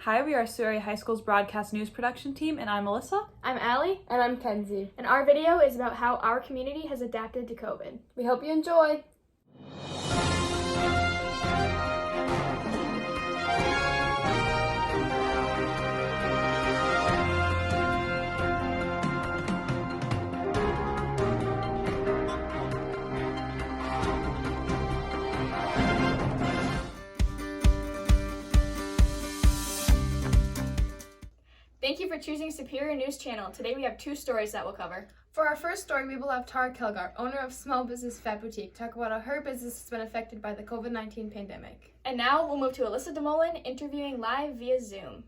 Hi, we are Surrey High School's broadcast news production team, and I'm Alyssa. I'm Allie. And I'm Kenzie. And our video is about how our community has adapted to COVID. We hope you enjoy. Thank you for choosing Superior News Channel. Today we have two stories that we'll cover. For our first story, we will have Tara Kilgar, owner of small business Fat Boutique, talk about how her business has been affected by the COVID-19 pandemic. And now we'll move to Alyssa DeMolen interviewing live via Zoom.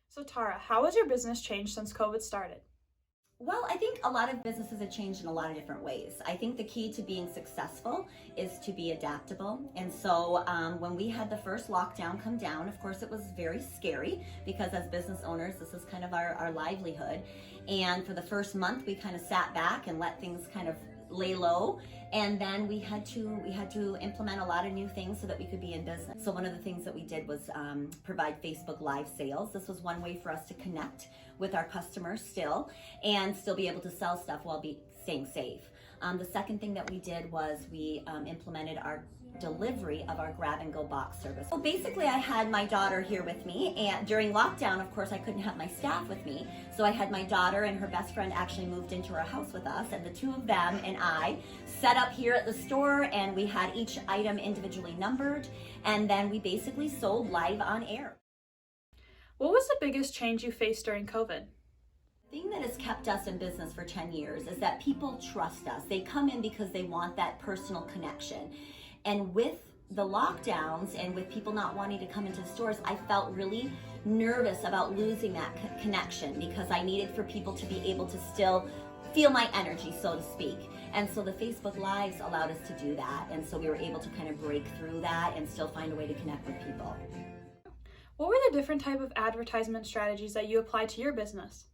So Tara, how has your business changed since COVID started? Well, I think a lot of businesses have changed in a lot of different ways. I think the key to being successful is to be adaptable. And so when we had the first lockdown come down, of course, it was very scary because as business owners, this is kind of our livelihood. And for the first month, we kind of sat back and let things kind of lay low. And then we had to implement a lot of new things so that we could be in business. So one of the things that we did was provide Facebook Live sales. This was one way for us to connect with our customers still and still be able to sell stuff while staying safe. The second thing that we did was we implemented our delivery of our grab and go box service. So basically I had my daughter here with me, and during lockdown, of course, I couldn't have my staff with me. So I had my daughter and her best friend actually moved into our house with us, and the two of them and I set up here at the store, and we had each item individually numbered, and then we basically sold live on air. What was the biggest change you faced during COVID? The thing that has kept us in business for 10 years is that people trust us. They come in because they want that personal connection. And with the lockdowns and with people not wanting to come into stores, I felt really nervous about losing that connection because I needed for people to be able to still feel my energy, so to speak. And so the Facebook Lives allowed us to do that. And so we were able to kind of break through that and still find a way to connect with people. What were the different type of advertisement strategies that you applied to your business?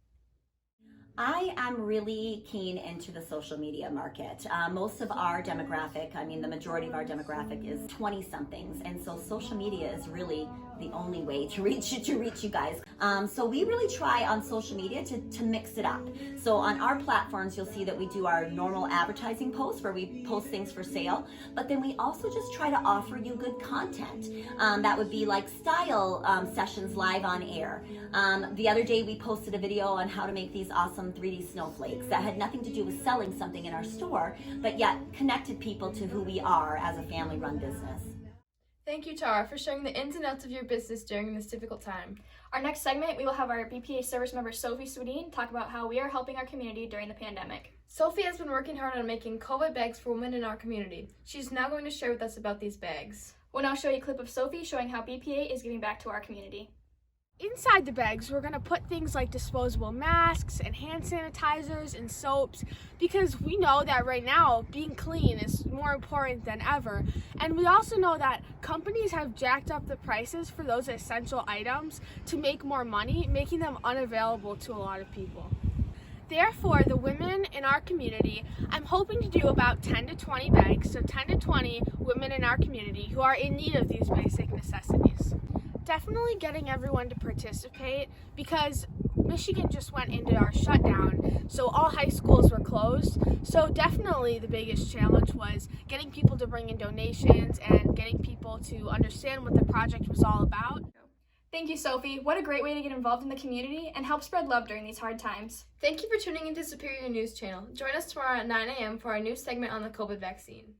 I am really keen into the social media market. Most of our demographic, the majority of our demographic is 20-somethings, and so social media is really the only way to reach you guys. So we really try on social media to mix it up. So on our platforms, you'll see that we do our normal advertising posts where we post things for sale, but then we also just try to offer you good content. That would be like style sessions live on air. The other day we posted a video on how to make these awesome 3D snowflakes that had nothing to do with selling something in our store, but yet connected people to who we are as a family-run business. Thank you, Tara, for sharing the ins and outs of your business during this difficult time. Our next segment, we will have our BPA service member Sophie Swedeen talk about how we are helping our community during the pandemic. Sophie has been working hard on making COVID bags for women in our community. She's now going to share with us about these bags. We'll now show you a clip of Sophie showing how BPA is giving back to our community. Inside the bags, we're going to put things like disposable masks and hand sanitizers and soaps because we know that right now being clean is more important than ever. And we also know that companies have jacked up the prices for those essential items to make more money, making them unavailable to a lot of people. Therefore, the women in our community, I'm hoping to do about 10 to 20 bags, so 10 to 20 women in our community who are in need of these basic necessities. Definitely getting everyone to participate because Michigan just went into our shutdown, so all high schools were closed. So definitely the biggest challenge was getting people to bring in donations and getting people to understand what the project was all about. Thank you, Sophie. What a great way to get involved in the community and help spread love during these hard times. Thank you for tuning into Superior News Channel. Join us tomorrow at 9 a.m. for our new segment on the COVID vaccine.